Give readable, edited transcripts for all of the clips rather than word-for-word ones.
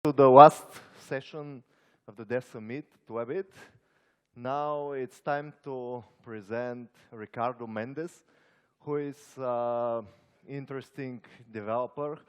To the last session of the Dev Summit, Webit. Now it's time to present Ricardo Mendes, who is an interesting developer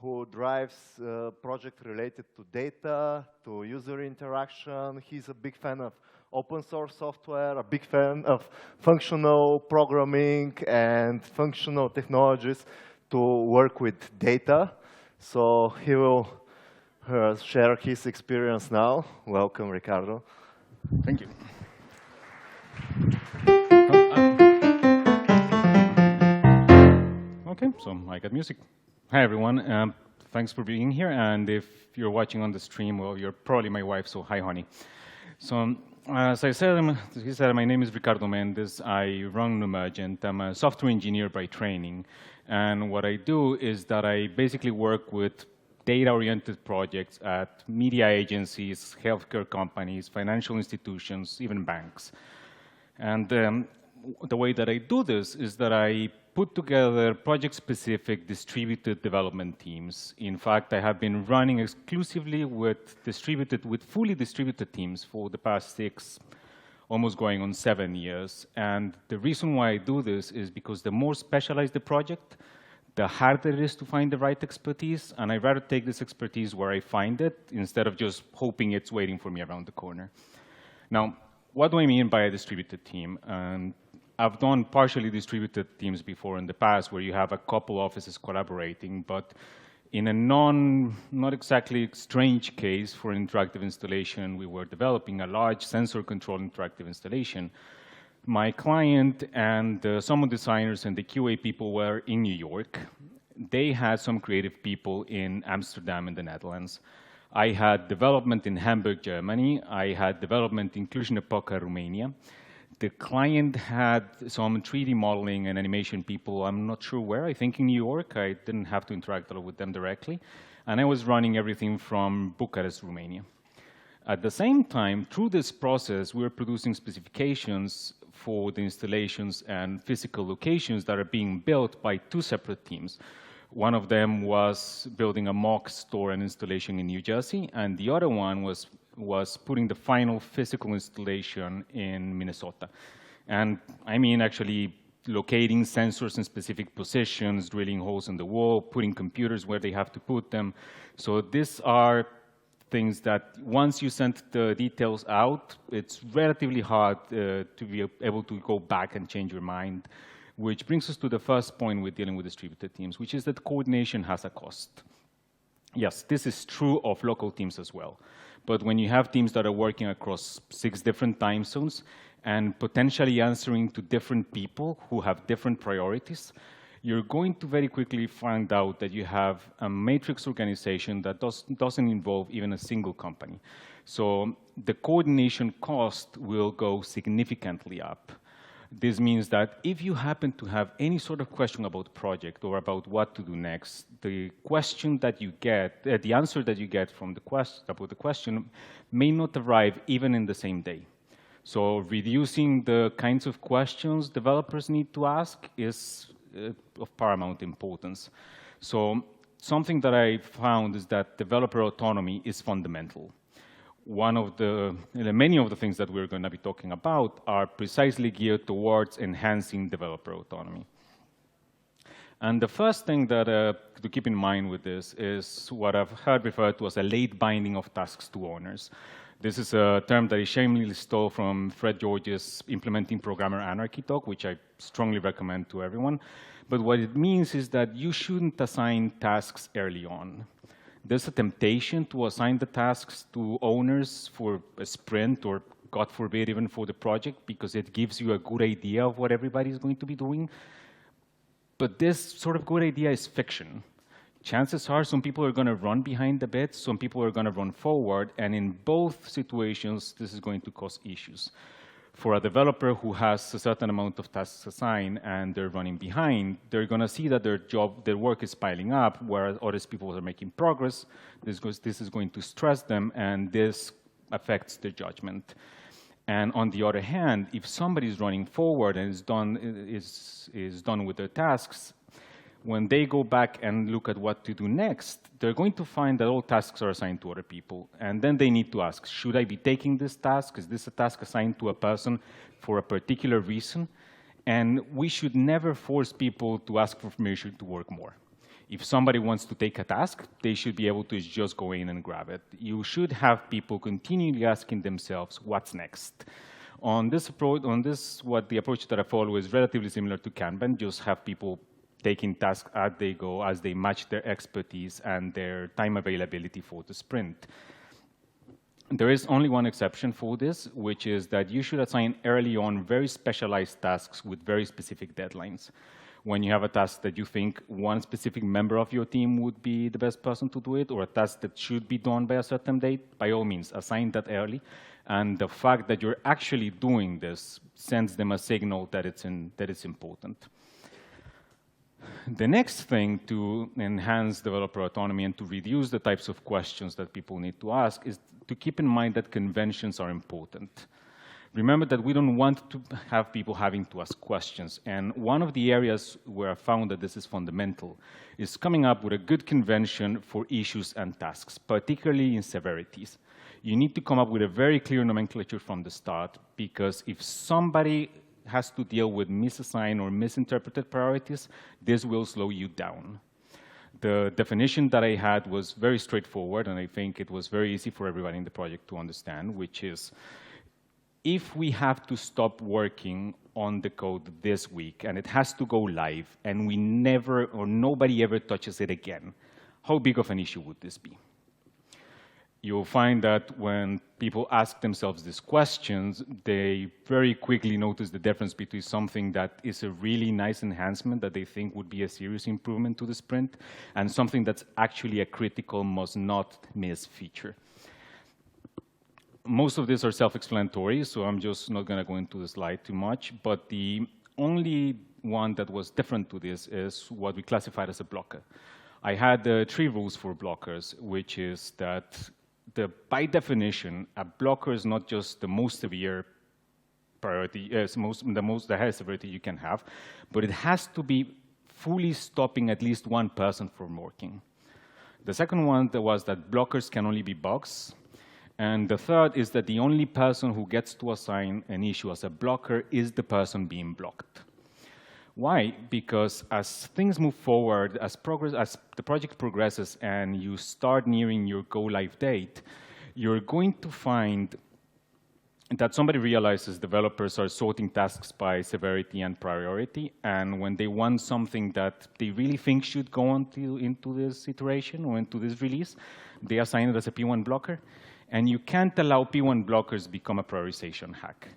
who drives a project related to data, to user interaction. He's a big fan of open source software, a big fan of functional programming and functional technologies to work with data. So he will share his experience now. Welcome, Ricardo. Thank you. Okay, so I got music. Hi, everyone. Thanks for being here. And if you're watching on the stream, well, you're probably my wife, so hi, honey. So as I said, my name is Ricardo Mendes. I run Numergent. I'm a software engineer by training. And what I do is that I basically work with data-oriented projects at media agencies, healthcare companies, financial institutions, even banks. And the way that I do this is that I put together project-specific distributed development teams. In fact, I have been running exclusively with fully distributed teams for the past 6, almost going on 7 years. And the reason why I do this is because the more specialized the project, the harder it is to find the right expertise, and I'd rather take this expertise where I find it instead of just hoping it's waiting for me around the corner. Now, what do I mean by a distributed team? I've done partially distributed teams before in the past where you have a couple offices collaborating, but in a not exactly strange case for an interactive installation, we were developing a large sensor-controlled interactive installation. My client and some of the designers and the QA people were in New York. They had some creative people in Amsterdam in the Netherlands. I had development in Hamburg, Germany. I had development in Cluj-Napoca, Romania. The client had some 3D modeling and animation people, I'm not sure where, I think in New York. I didn't have to interact a lot with them directly. And I was running everything from Bucharest, Romania. At the same time, through this process, we were producing specifications for the installations and physical locations that are being built by 2 separate teams. One of them was building a mock store and installation in New Jersey, and the other one was putting the final physical installation in Minnesota. And I mean actually locating sensors in specific positions, drilling holes in the wall, putting computers where they have to put them. So these are things that once you send the details out, it's relatively hard to be able to go back and change your mind, which brings us to the first point with dealing with distributed teams, which is that coordination has a cost. Yes, this is true of local teams as well. But when you have teams that are working across 6 different time zones and potentially answering to different people who have different priorities, you're going to very quickly find out that you have a matrix organization that doesn't involve even a single company. So the coordination cost will go significantly up. This means that if you happen to have any sort of question about project or about what to do next, the question that you get, the answer that you get from the question may not arrive even in the same day. So reducing the kinds of questions developers need to ask is of paramount importance. So something that I found is that developer autonomy is fundamental. Many of the things that we're going to be talking about are precisely geared towards enhancing developer autonomy. And the first thing that to keep in mind with this is what I've heard referred to as a late binding of tasks to owners. This is a term that I shamelessly stole from Fred George's Implementing Programmer Anarchy talk, which I strongly recommend to everyone. But what it means is that you shouldn't assign tasks early on. There's a temptation to assign the tasks to owners for a sprint or, God forbid, even for the project, because it gives you a good idea of what everybody is going to be doing. But this sort of good idea is fiction. Chances are some people are going to run behind the bit, some people are going to run forward, and in both situations, this is going to cause issues. For a developer who has a certain amount of tasks assigned and they're running behind, they're going to see that their work is piling up, whereas other people are making progress. This is going to stress them, and this affects their judgment. And on the other hand, if somebody is running forward and is done with their tasks, when they go back and look at what to do next, they're going to find that all tasks are assigned to other people. And then they need to ask, should I be taking this task? Is this a task assigned to a person for a particular reason? And we should never force people to ask for permission to work more. If somebody wants to take a task, they should be able to just go in and grab it. You should have people continually asking themselves, what's next? On this approach, the approach that I follow is relatively similar to Kanban. Just have people taking tasks as they go, as they match their expertise and their time availability for the sprint. There is only one exception for this, which is that you should assign early on very specialized tasks with very specific deadlines. When you have a task that you think one specific member of your team would be the best person to do it, or a task that should be done by a certain date, by all means, assign that early. And the fact that you're actually doing this sends them a signal that it's important. The next thing to enhance developer autonomy and to reduce the types of questions that people need to ask is to keep in mind that conventions are important. Remember that we don't want to have people having to ask questions. And one of the areas where I found that this is fundamental is coming up with a good convention for issues and tasks, particularly in severities. You need to come up with a very clear nomenclature from the start, because if somebody has to deal with misassigned or misinterpreted priorities, this will slow you down. The definition that I had was very straightforward, and I think it was very easy for everybody in the project to understand, which is, if we have to stop working on the code this week and it has to go live and we never or nobody ever touches it again, how big of an issue would this be? You'll find that when people ask themselves these questions, they very quickly notice the difference between something that is a really nice enhancement that they think would be a serious improvement to the sprint and something that's actually a critical, must not miss feature. Most of these are self-explanatory, so I'm just not going to go into the slide too much. But the only one that was different to this is what we classified as a blocker. I had 3 rules for blockers, which is that by definition, a blocker is not just the most severe priority, the highest severity you can have, but it has to be fully stopping at least one person from working. The second one was that blockers can only be bugs. And the third is that the only person who gets to assign an issue as a blocker is the person being blocked. Why? Because as things move forward, as the project progresses and you start nearing your go-live date, you're going to find that somebody realizes developers are sorting tasks by severity and priority, and when they want something that they really think should go into this iteration or into this release, they assign it as a P1 blocker. And you can't allow P1 blockers become a prioritization hack.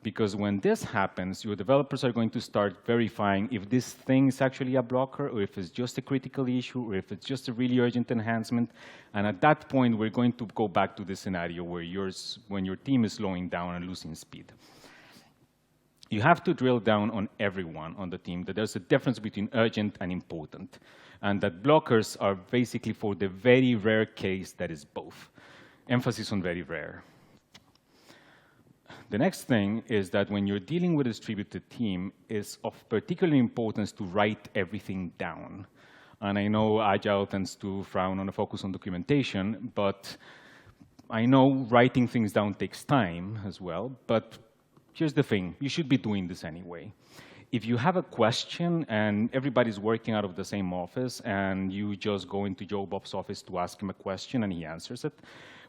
Because when this happens, your developers are going to start verifying if this thing is actually a blocker, or if it's just a critical issue, or if it's just a really urgent enhancement. And at that point, we're going to go back to the scenario where when your team is slowing down and losing speed. You have to drill down on everyone on the team that there's a difference between urgent and important, and that blockers are basically for the very rare case that is both. Emphasis on very rare. The next thing is that when you're dealing with a distributed team, it's of particular importance to write everything down. And I know Agile tends to frown on a focus on documentation, but I know writing things down takes time as well. But here's the thing, you should be doing this anyway. If you have a question and everybody's working out of the same office and you just go into Joe Bob's office to ask him a question and he answers it,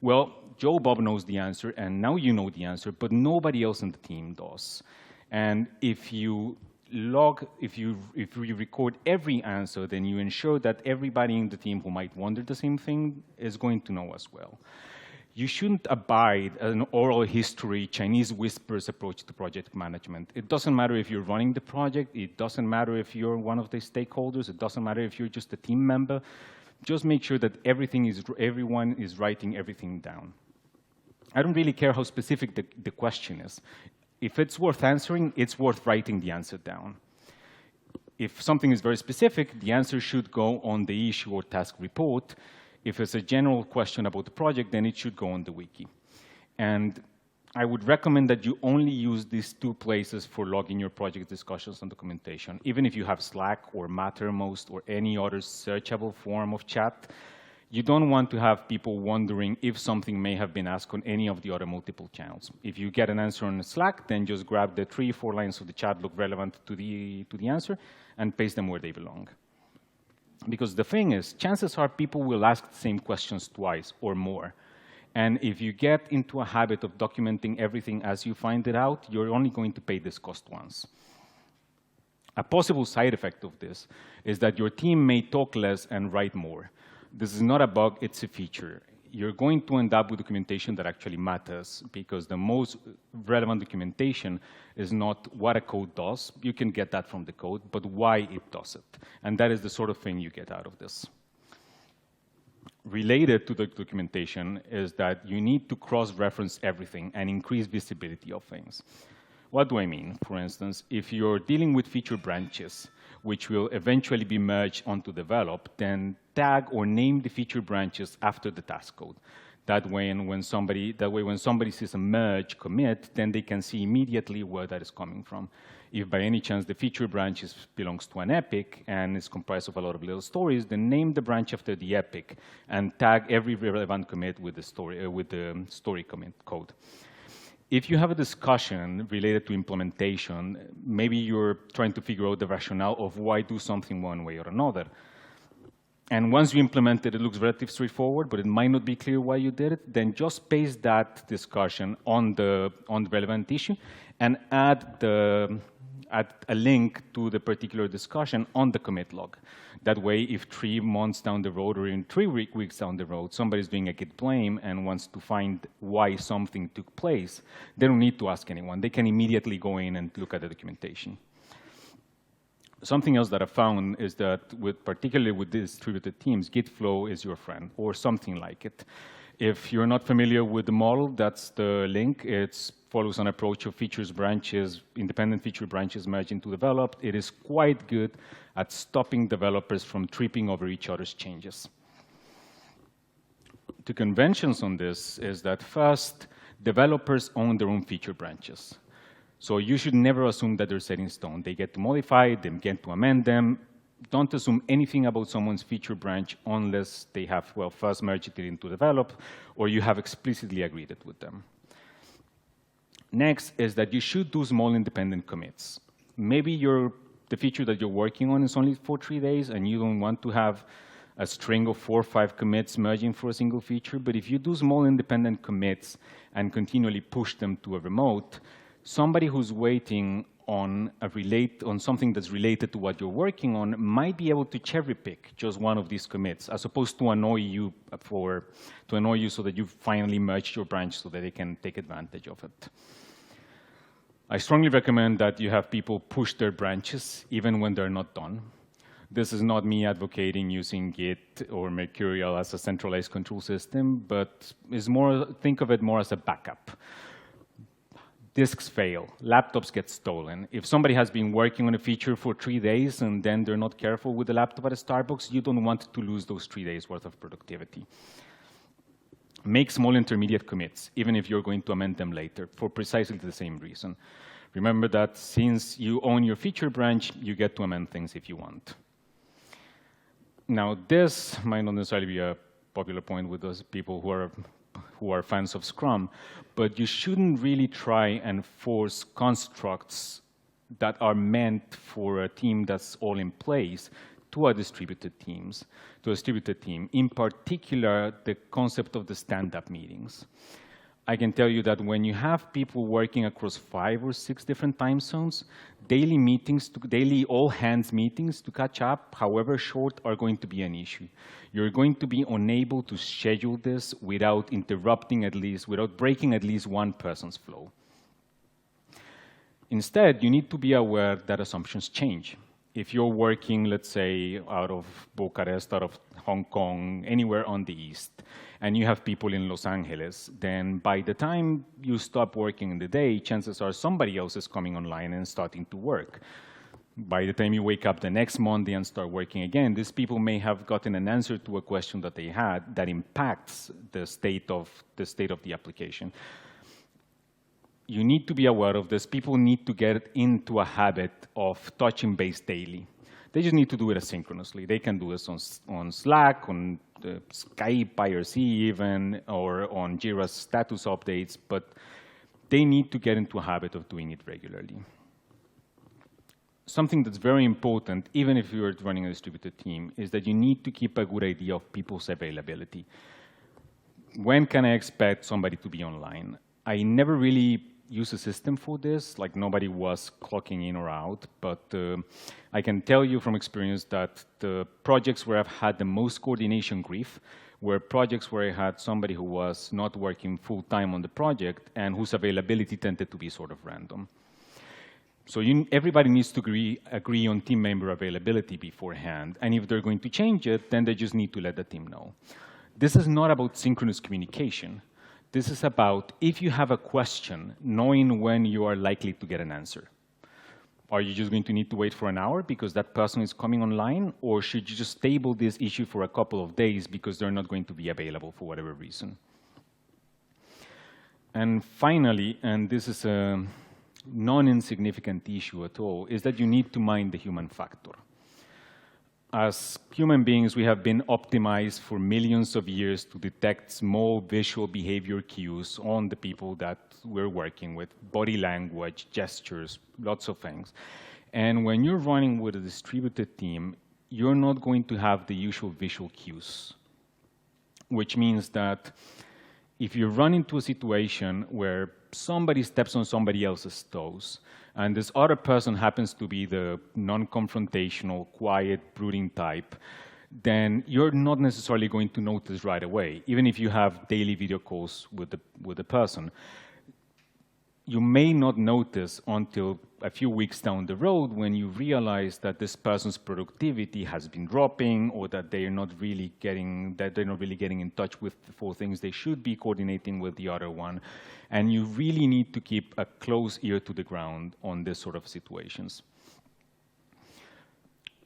well, Joe Bob knows the answer and now you know the answer, but nobody else in the team does. And if you record every answer, then you ensure that everybody in the team who might wonder the same thing is going to know as well. You shouldn't abide an oral history, Chinese whispers approach to project management. It doesn't matter if you're running the project. It doesn't matter if you're one of the stakeholders. It doesn't matter if you're just a team member. Just make sure that everyone is writing everything down. I don't really care how specific the question is. If it's worth answering, it's worth writing the answer down. If something is very specific, the answer should go on the issue or task report. If it's a general question about the project, then it should go on the wiki. And I would recommend that you only use these two places for logging your project discussions and documentation. Even if you have Slack or Mattermost or any other searchable form of chat, you don't want to have people wondering if something may have been asked on any of the other multiple channels. If you get an answer on Slack, then just grab the 3-4 lines of the chat look relevant to the answer and paste them where they belong. Because the thing is, chances are people will ask the same questions twice or more. And if you get into a habit of documenting everything as you find it out, you're only going to pay this cost once. A possible side effect of this is that your team may talk less and write more. This is not a bug, it's a feature. You're going to end up with documentation that actually matters, because the most relevant documentation is not what a code does. You can get that from the code, but why it does it. And that is the sort of thing you get out of this. Related to the documentation is that you need to cross-reference everything and increase visibility of things. What do I mean? For instance, if you're dealing with feature branches, which will eventually be merged onto develop, then tag or name the feature branches after the task code. That way, when somebody sees a merge commit, then they can see immediately where that is coming from. If by any chance the feature branch belongs to an epic and is comprised of a lot of little stories, then name the branch after the epic and tag every relevant commit with the story commit code. If you have a discussion related to implementation, maybe you're trying to figure out the rationale of why do something one way or another. And once you implement it, it looks relatively straightforward, but it might not be clear why you did it, then just paste that discussion on the relevant issue and add a link to the particular discussion on the commit log. That way, if 3 months down the road or in 3 weeks down the road, somebody's doing a git blame and wants to find why something took place, they don't need to ask anyone. They can immediately go in and look at the documentation. Something else that I found is that, particularly with distributed teams, Git flow is your friend, or something like it. If you're not familiar with the model, that's the link. It follows an approach of features branches, independent feature branches merged into developed. It is quite good at stopping developers from tripping over each other's changes. The conventions on this is that first, developers own their own feature branches. So you should never assume that they're set in stone. They get to modify, they get to amend them. Don't assume anything about someone's feature branch unless they have, well, first merged it into develop, or you have explicitly agreed it with them. Next is that you should do small independent commits. Maybe the feature that you're working on is only for 3 days, and you don't want to have a string of 4 or 5 commits merging for a single feature. But if you do small independent commits and continually push them to a remote, somebody who's waiting on something that's related to what you're working on might be able to cherry pick just one of these commits, as opposed to annoy you so that you finally merged your branch so that they can take advantage of it. I strongly recommend that you have people push their branches even when they're not done. This is not me advocating using Git or Mercurial as a centralized control system, but think of it more as a backup. Disks fail, laptops get stolen. If somebody has been working on a feature for 3 days and then they're not careful with the laptop at a Starbucks, you don't want to lose those 3 days worth of productivity. Make small intermediate commits, even if you're going to amend them later, for precisely the same reason. Remember that since you own your feature branch, you get to amend things if you want. Now, this might not necessarily be a popular point with those people who are fans of Scrum, but you shouldn't really try and force constructs that are meant for a team that's all in place to a distributed team. In particular, the concept of the stand-up meetings. I can tell you that when you have people working across 5 or 6 different time zones, daily all-hands meetings to catch up, however short, are going to be an issue. You're going to be unable to schedule this without breaking at least one person's flow. Instead, you need to be aware that assumptions change. If you're working, let's say, out of Bucharest, out of Hong Kong, anywhere on the east, and you have people in Los Angeles, then by the time you stop working in the day, chances are somebody else is coming online and starting to work. By the time you wake up the next Monday and start working again, these people may have gotten an answer to a question that they had that impacts the state of the application. you need to be aware of this. People need to get into a habit of touching base daily. They just need to do it asynchronously. They can do this on Slack, on Skype, IRC even, or on Jira's status updates, but they need to get into a habit of doing it regularly. Something that's very important, even if you're running a distributed team, is that you need to keep a good idea of people's availability. When can I expect somebody to be online? I never really use a system for this, like nobody was clocking in or out, but I can tell you from experience that the projects where I've had the most coordination grief were projects where I had somebody who was not working full-time on the project and whose availability tended to be sort of random. So everybody needs to agree on team member availability beforehand, and if they're going to change it, then they just need to let the team know. This is not about synchronous communication. This is about, if you have a question, knowing when you are likely to get an answer. Are you just going to need to wait for an hour because that person is coming online? Or should you just table this issue for a couple of days because they're not going to be available for whatever reason? And finally, and this is a non-insignificant issue at all, is that you need to mind the human factor. As human beings, we have been optimized for millions of years to detect small visual behavior cues on the people that we're working with, body language, gestures, lots of things. And when you're running with a distributed team, you're not going to have the usual visual cues, which means that if you run into a situation where somebody steps on somebody else's toes, and this other person happens to be the non-confrontational, quiet, brooding type, then you're not necessarily going to notice right away, even if you have daily video calls with the person. You may not notice until a few weeks down the road when you realize that this person's productivity has been dropping, or that they're not really getting in touch with the 4 things they should be coordinating with the other one. And you really need to keep a close ear to the ground on this sort of situations.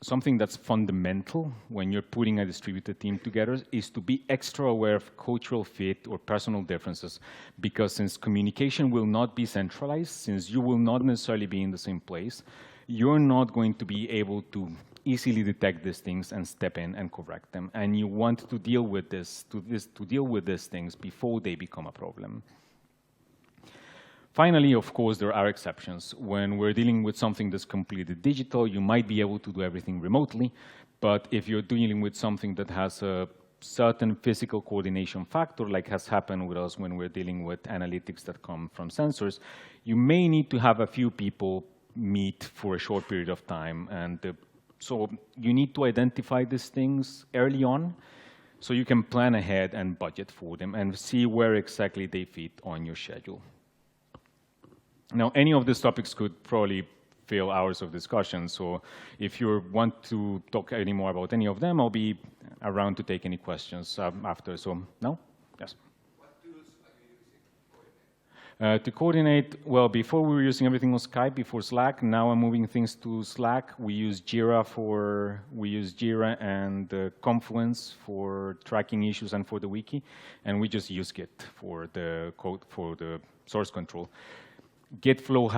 Something that's fundamental when you're putting a distributed team together is to be extra aware of cultural fit or personal differences, because since communication will not be centralized, since you will not necessarily be in the same place, you're not going to be able to easily detect these things and step in and correct them. And you want to deal with these things before they become a problem. Finally, of course, there are exceptions. When we're dealing with something that's completely digital, you might be able to do everything remotely, but if you're dealing with something that has a certain physical coordination factor, like has happened with us when we're dealing with analytics that come from sensors, you may need to have a few people meet for a short period of time. And so you need to identify these things early on so you can plan ahead and budget for them and see where exactly they fit on your schedule. Now, any of these topics could probably fill hours of discussion, so if you want to talk any more about any of them, I'll be around to take any questions after. So, no? Yes? What tools are you using to coordinate? Well, before we were using everything on Skype, before Slack. Now I'm moving things to Slack. We use Jira and Confluence for tracking issues and for the wiki, and we just use Git for the code, for the source control. Gitflow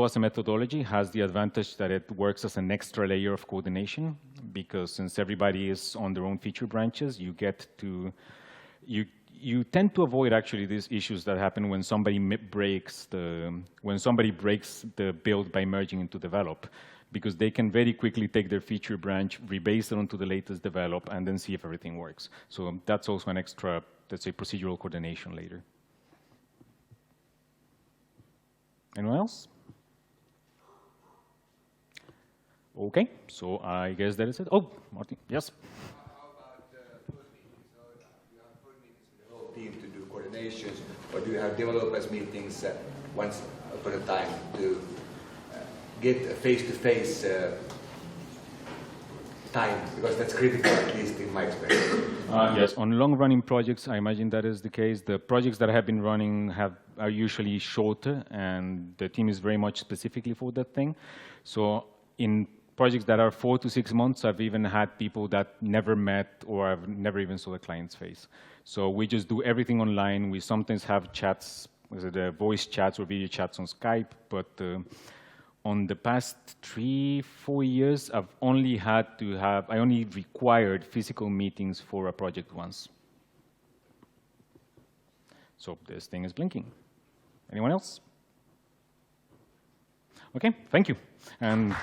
as a methodology has the advantage that it works as an extra layer of coordination, because since everybody is on their own feature branches, you tend to avoid actually these issues that happen when somebody breaks the build by merging into develop, because they can very quickly take their feature branch, rebase it onto the latest develop, and then see if everything works. So that's also an extra, let's say, procedural coordination later. Anyone else? Okay, so I guess that is it. Oh, Martin, yes? How about close meetings? So you have close meetings with the whole team to do coordinations, or do you have developers meetings once upon a time to get a face-to-face time? Because that's critical, at least in my experience. Yes, on long-running projects, I imagine that is the case. The projects that I have been running are usually shorter, and the team is very much specifically for that thing. So in projects that are 4 to 6 months, I've even had people that never met or I've never even saw the client's face. So we just do everything online. We sometimes have chats the voice chats or video chats on Skype, but on the past 3-4 years, I only required physical meetings for a project once. So this thing is blinking. Anyone else? Okay, thank you. And